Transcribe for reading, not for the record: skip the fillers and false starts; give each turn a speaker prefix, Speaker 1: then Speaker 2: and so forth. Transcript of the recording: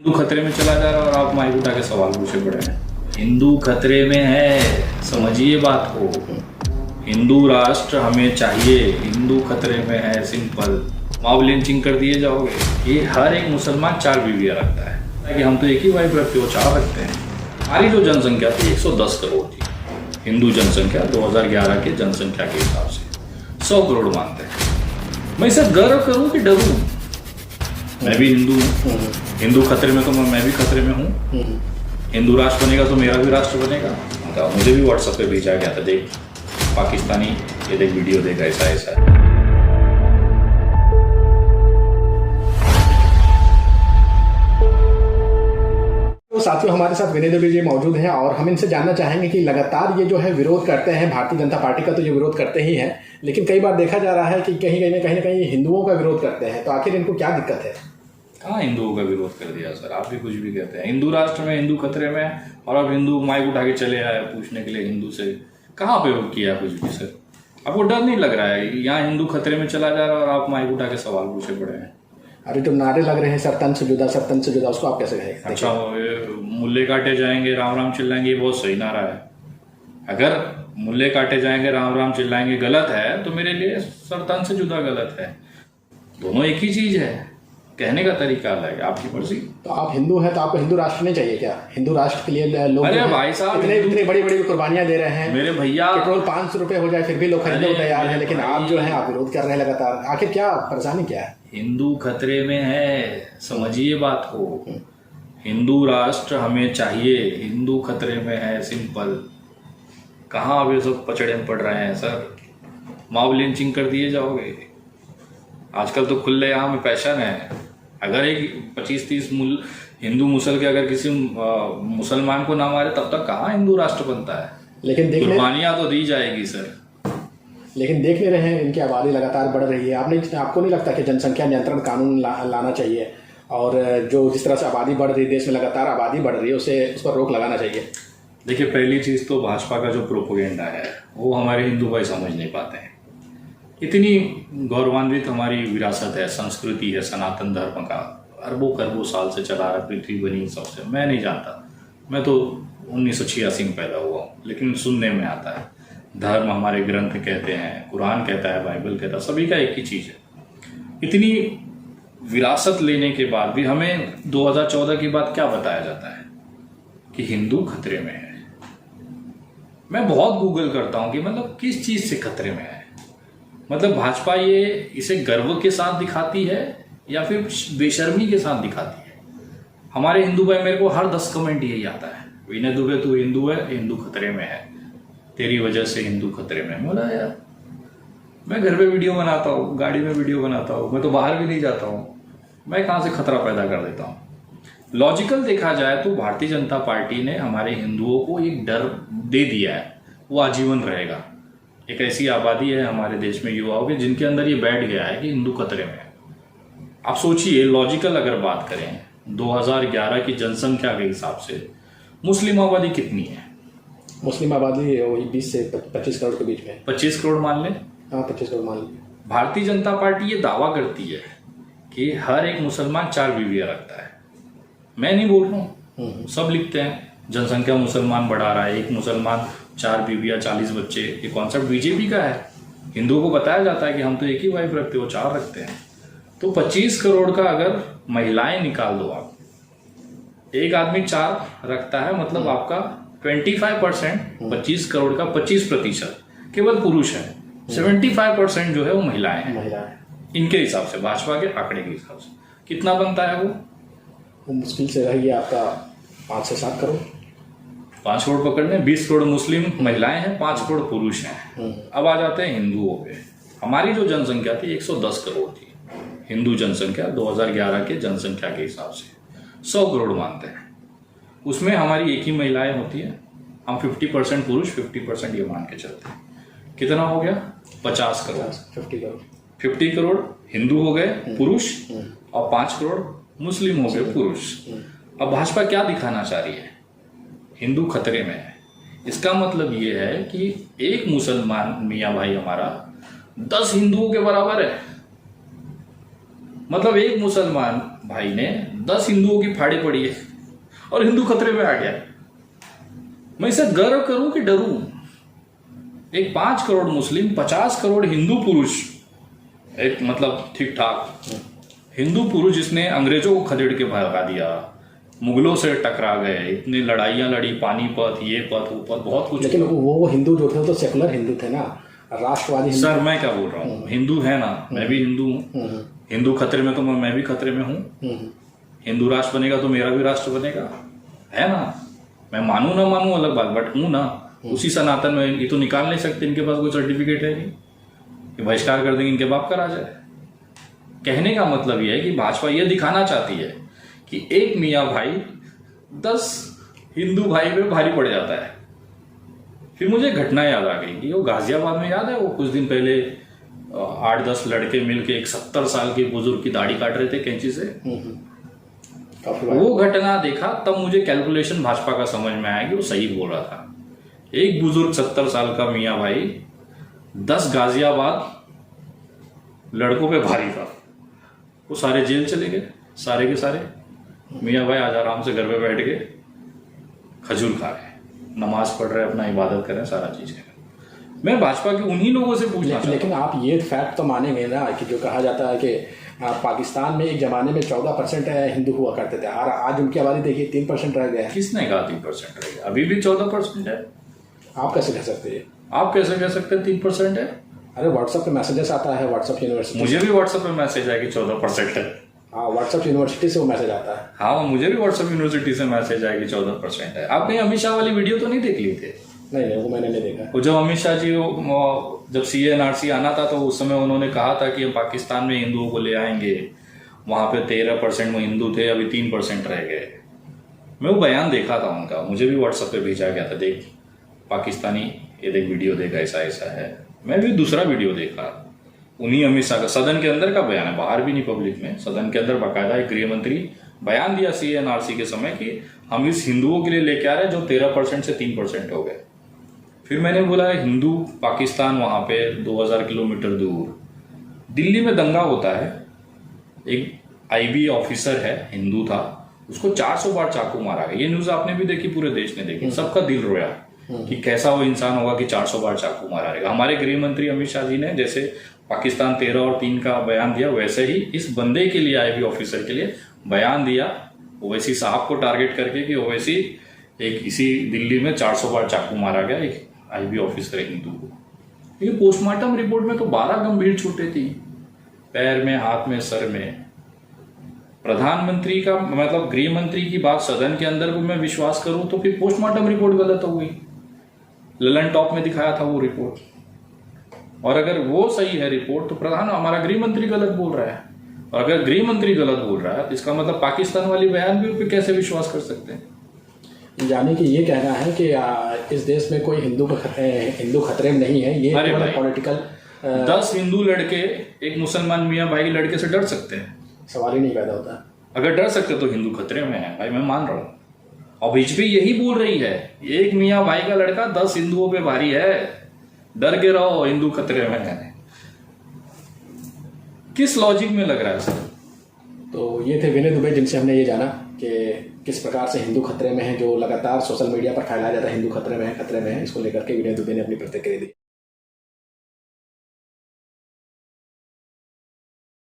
Speaker 1: हिंदू खतरे में चला जा रहा है और आप माइक उठा के सवाल पूछे पड़े हैं। हिंदू खतरे में है, समझिए बात को। हिंदू राष्ट्र हमें चाहिए, हिंदू खतरे में है, सिंपल। मॉब लिंचिंग कर दिए जाओगे। ये हर एक मुसलमान 4 बीवियाँ रखता है कि हम तो एक ही वाइफ रखते हो, 4 रखते हैं। हमारी जो जनसंख्या थी 110 करोड़ थी। हिंदू जनसंख्या 2011 के जनसंख्या के हिसाब से 100 करोड़ मानते हैं। मैं इसे गर्व करूं कि डरूं? मैं भी हिंदू हूँ। हिंदू खतरे में तो मैं भी खतरे में हूँ। हिंदू राष्ट्र बनेगा तो मेरा भी राष्ट्र बनेगा। तो मुझे भी व्हाट्सएप पे भेजा गया था, देख पाकिस्तानी, ये देख वीडियो देख, ऐसा ऐसा है।
Speaker 2: तो साथियों, हमारे साथ विनय देवी जी मौजूद हैं और हम इनसे जानना चाहेंगे कि लगातार ये जो है विरोध करते हैं भारतीय जनता पार्टी का, तो ये विरोध करते ही हैं, लेकिन कई बार देखा जा रहा है कि कहीं ना कहीं हिंदुओं का विरोध करते हैं। तो आखिर इनको क्या दिक्कत है?
Speaker 1: कहाँ हिंदुओं का विरोध कर दिया सर? आप भी कुछ भी कहते हैं। हिंदू राष्ट्र में, हिंदू खतरे में है, और अब हिंदू माइक उठा के चले आए पूछने के लिए हिंदू से। कहाँ पे किया कुछ भी सर? आपको डर नहीं लग रहा है? यहाँ हिंदू खतरे में चला जा रहा है और आप माइक उठा के सवाल पूछे पड़े हैं।
Speaker 2: अरे जो नारे लग रहे हैं सरतन से जुदा, सरतन से जुदा, उसको आप कैसे कहेंगे?
Speaker 1: अच्छा, मुल्ले काटे जाएंगे, राम राम चिल्लाएंगे, ये बहुत सही नारा है। अगर मुल्ले काटे जाएंगे, राम राम चिल्लाएंगे गलत है, तो मेरे लिए सरतन से जुदा गलत है। दोनों एक ही चीज है, कहने का तरीका अलग है, आपकी मर्जी।
Speaker 2: तो आप हिंदू हैं तो आपको हिंदू राष्ट्र नहीं चाहिए क्या? हिंदू राष्ट्र के लिए लोग
Speaker 1: अरे भाई साहब,
Speaker 2: इतनी बड़ी बड़ी कुर्बानियां दे रहे हैं।
Speaker 1: मेरे भैया,
Speaker 2: पेट्रोल 500 रुपए हो जाए फिर भी लोग खरीदने को तैयार है, लेकिन आप जो है आप विरोध कर रहे हैं लगातार। आखिर क्या परेशानी क्या है?
Speaker 1: हिंदू खतरे में है, समझिए बात को। हिंदू राष्ट्र हमें चाहिए, हिंदू खतरे में है, सिंपल। कहाँ अब ये सब पचड़े में पड़ रहे हैं सर? मॉब लिंचिंग कर दिए जाओगे। आजकल तो खुलेआम फैशन है। अगर एक 25-30 हिंदू मुसल के अगर किसी मुसलमान को ना मारे, तब तक कहाँ हिंदू राष्ट्र बनता है?
Speaker 2: लेकिन
Speaker 1: कुर्बानियां तो दी जाएगी सर।
Speaker 2: लेकिन देख ले रहे हैं इनकी आबादी लगातार बढ़ रही है। आपको नहीं लगता कि जनसंख्या नियंत्रण कानून लाना चाहिए? और जो जिस तरह से आबादी बढ़ रही है, देश में लगातार आबादी बढ़ रही है, उस पर रोक लगाना चाहिए।
Speaker 1: देखिए, पहली चीज तो भाजपा का जो प्रोपोगेंडा है वो हमारे हिंदू भाई समझ नहीं पाते हैं। इतनी गौरवान्वित हमारी विरासत है, संस्कृति है, सनातन धर्म का अरबों खरबों साल से चला रहा, पृथ्वी बनी सबसे। मैं नहीं जानता, मैं तो 1986 में पैदा हुआ हूँ, लेकिन सुनने में आता है। धर्म हमारे ग्रंथ कहते हैं, कुरान कहता है, बाइबल कहता है, सभी का एक ही चीज है। इतनी विरासत लेने के बाद भी हमें 2014 के बाद क्या बताया जाता है कि हिंदू खतरे में है। मैं बहुत गूगल करता हूं कि मतलब किस चीज से खतरे में है। मतलब भाजपा ये इसे गर्व के साथ दिखाती है या फिर बेशर्मी के साथ दिखाती है? हमारे हिंदू भाई, मेरे को हर 10 कमेंट यही आता है, विनय दुबे तू हिंदू है, हिंदू खतरे में है, तेरी वजह से हिंदू खतरे में। बोला यार, मैं घर पे वीडियो बनाता हूँ, गाड़ी में वीडियो बनाता हूँ, मैं तो बाहर भी नहीं जाता हूँ, मैं कहाँ से खतरा पैदा कर देता हूँ? लॉजिकल देखा जाए तो भारतीय जनता पार्टी ने हमारे हिंदुओं को एक डर दे दिया है, वो आजीवन रहेगा। एक ऐसी आबादी है हमारे देश में युवाओं के, जिनके अंदर ये बैठ गया है कि हिंदू खतरे में है। आप सोचिए, लॉजिकल अगर बात करें 2011 की जनसंख्या के हिसाब से मुस्लिम आबादी कितनी है?
Speaker 2: मुस्लिम आबादी वही 20 से 25 करोड़ के बीच में।
Speaker 1: 25 करोड़ मान लें।
Speaker 2: हाँ, 25 करोड़ मान लीजिए।
Speaker 1: भारतीय जनता पार्टी ये दावा करती है कि हर एक मुसलमान 4 बीवियां रखता है। मैं नहीं बोल रहा हूँ, सब लिखते हैं। जनसंख्या मुसलमान बढ़ा रहा है, एक मुसलमान 4 बीवियां 40 बच्चे। ये कॉन्सेप्ट बीजेपी का है। हिंदुओं को बताया जाता है कि हम तो एक ही वाइफ रखते हो, 4 रखते हैं। तो 25 करोड़ का अगर महिलाएं निकाल दो आप, एक आदमी 4 रखता है, मतलब आपका 25%, 25 करोड़ का 25% केवल पुरुष है, 75% जो है वो महिलाएं हैं। इनके हिसाब से, भाजपा के आंकड़े के हिसाब से कितना बनता है वो
Speaker 2: मुश्किल से रहेगी आपका 5 से 7 करोड़।
Speaker 1: 5 करोड़ पकड़ने, 20 करोड़ मुस्लिम महिलाएं हैं, 5 करोड़ पुरुष हैं। अब आ जाते हैं हिंदुओं पे। हमारी जो जनसंख्या थी 110 करोड़ थी। हिंदू जनसंख्या 2011 के जनसंख्या के हिसाब से 100 करोड़ मानते हैं। उसमें हमारी एक ही महिलाएं होती है। हम 50% पुरुष, 50% ये मान के चलते हैं। कितना हो गया? 50 करोड़। 50 करोड़ हिंदू हो गए पुरुष, और 5 करोड़ मुस्लिम हो गए पुरुष। अब भाजपा क्या दिखाना चाह रही है? हिंदू खतरे में है। इसका मतलब ये है कि एक मुसलमान मियाँ भाई हमारा 10 हिंदुओं के बराबर है। मतलब एक मुसलमान भाई ने 10 हिंदुओं की फाड़ी पड़ी है और हिंदू खतरे में आ गया। मैं इसे गर्व करूं कि डरूं? एक 5 करोड़ मुस्लिम, 50 करोड़ हिंदू पुरुष, एक मतलब ठीक ठाक हिंदू पुरुष जिसने अंग्रेजों को खदेड़ के भगा दिया, मुगलों से टकरा गए, इतनी लड़ाइयां लड़ी, पानीपत, ये पथ वो पथ, बहुत कुछ।
Speaker 2: लेकिन वो हिंदू जो थे वो तो सेकुलर हिंदू थे ना, राष्ट्रवादी हिंदू।
Speaker 1: सर मैं क्या बोल रहा हूँ, हिंदू है ना, मैं भी हिंदू हूँ। हिंदू खतरे में तो मैं भी खतरे में हूँ। हिंदू राष्ट्र बनेगा तो मेरा भी राष्ट्र बनेगा, है ना। मैं मानू ना मानू अलग बात, बट हूं ना उसी सनातन में। ये तो निकाल नहीं सकते, इनके पास कोई सर्टिफिकेट है नहीं कि बहिष्कार कर देंगे, इनके बाप का राज है। कहने का मतलब यह है कि भाजपा ये दिखाना चाहती है कि एक मियाँ भाई 10 हिंदू भाई पे भारी पड़ जाता है। फिर मुझे घटना याद आ गई कि वो गाजियाबाद में, याद है वो कुछ दिन पहले 8-10 लड़के मिलके एक 70 साल के बुजुर्ग की दाढ़ी काट रहे थे कैंची से। वो घटना देखा तब मुझे कैलकुलेशन भाजपा का समझ में आया कि वो सही बोल रहा था। एक बुजुर्ग 70 साल का मियाँ भाई 10 गाजियाबाद लड़कों पे भारी था, वो सारे जेल चले गए, सारे के सारे। मियाँ भाई आज आराम से घर पे बैठ के खजूर खा रहे, नमाज पढ़ रहे, अपना इबादत कर रहे, सारा चीज है। मैं भाजपा के उन्हीं लोगों से पूछना चाहता हूं।
Speaker 2: लेकिन आप ये फैक्ट तो मानेंगे ना कि जो कहा जाता है कि पाकिस्तान में एक जमाने में 14% हिंदू हुआ करते थे, और आज उनकी आबादी देखिए 3% रह गया है।
Speaker 1: किसने कहा 3% रह गया? अभी भी 14% है।
Speaker 2: आप कैसे कह सकते हैं?
Speaker 1: आप कैसे कह सकते हैं 3% है?
Speaker 2: अरे व्हाट्सएप पे मैसेजेस आता है, व्हाट्सएप यूनिवर्सिटी।
Speaker 1: मुझे भी व्हाट्सएप पे मैसेज आया कि 14% है।
Speaker 2: हाँ, व्हाट्सएप यूनिवर्सिटी से वो मैसेज आता है।
Speaker 1: हाँ, मुझे भी व्हाट्सएप यूनिवर्सिटी से मैसेज आया कि 14% है। आप कहीं अमित शाह वाली वीडियो तो नहीं देख ली थे?
Speaker 2: नहीं, वो मैंने नहीं देखा।
Speaker 1: वो जब अमित शाह जी जब CA/NRC आना था तो उस समय उन्होंने कहा था कि हम पाकिस्तान में हिंदुओं को ले आएंगे। वहां पे 13% में हिंदू थे, अभी 3% रह गए। मैं वो बयान देखा था उनका, मुझे भी व्हाट्सएप पे भेजा गया था, देख पाकिस्तानी ये देख वीडियो देखा, ऐसा ऐसा है। मैं भी दूसरा वीडियो देखा, उन्हीं अमित शाह का सदन के अंदर का बयान है, बाहर भी नहीं पब्लिक में, सदन के अंदर बाकायदा एक गृह मंत्री बयान दिया CA/NRC के समय कि हम इस हिंदुओं के लिए लेके आ रहे हैं जो 13% से 3% हो गए। फिर मैंने बोला हिंदू पाकिस्तान, वहां पे 2000 किलोमीटर दूर दिल्ली में दंगा होता है, एक IB ऑफिसर है, हिंदू था, उसको 400 बार चाकू मारा गया। ये न्यूज आपने भी देखी, पूरे देश ने देखी, सबका दिल रोया कि कैसा वो इंसान होगा कि 400 बार चाकू मारा रहेगा। हमारे गृह मंत्री अमित शाह जी ने जैसे पाकिस्तान 13 और 3 का बयान दिया, वैसे ही इस बंदे के लिए, IB ऑफिसर के लिए बयान दिया, ओवैसी साहब को टारगेट करके कि ओवैसी एक इसी दिल्ली में 400 बार चाकू मारा गया, एक IB ऑफिसर हिंदू को। ये पोस्टमार्टम रिपोर्ट में तो 12 गंभीर चोटें थी, पैर में, हाथ में, सर में। प्रधानमंत्री का मतलब गृह मंत्री की बात सदन के अंदर को मैं विश्वास करूं तो फिर पोस्टमार्टम रिपोर्ट गलत हो गई। ललन टॉप में दिखाया था वो रिपोर्ट, और अगर वो सही है रिपोर्ट तो प्रधान हमारा गृह मंत्री गलत बोल रहा है, और अगर गृह मंत्री गलत बोल रहा है तो इसका मतलब पाकिस्तान वाली बयान भी पे कैसे विश्वास कर सकते हैं?
Speaker 2: यानी कि ये कहना है कि इस देश में कोई हिंदू खतरे में नहीं है, ये पॉलिटिकल
Speaker 1: 10 हिंदू लड़के एक मुसलमान मियाँ भाई के लड़के से डर सकते हैं?
Speaker 2: सवाल ही नहीं पैदा होता। अगर
Speaker 1: डर सकते तो हिंदू खतरे में है भाई, मैं मान रहा हूँ। और बीजेपी यही बोल रही है, एक मियाँ भाई का लड़का 10 हिंदुओं पे भारी है, डर के रहो, हिंदू खतरे में है। किस लॉजिक में लग रहा है सर?
Speaker 2: तो ये थे विनय दुबे, जिनसे हमने ये जाना कि किस प्रकार से हिंदू खतरे में है, जो लगातार सोशल मीडिया पर फैलाया जाता है हिंदू खतरे में है, इसको लेकर के विनय दुबे ने अपनी प्रतिक्रिया दी।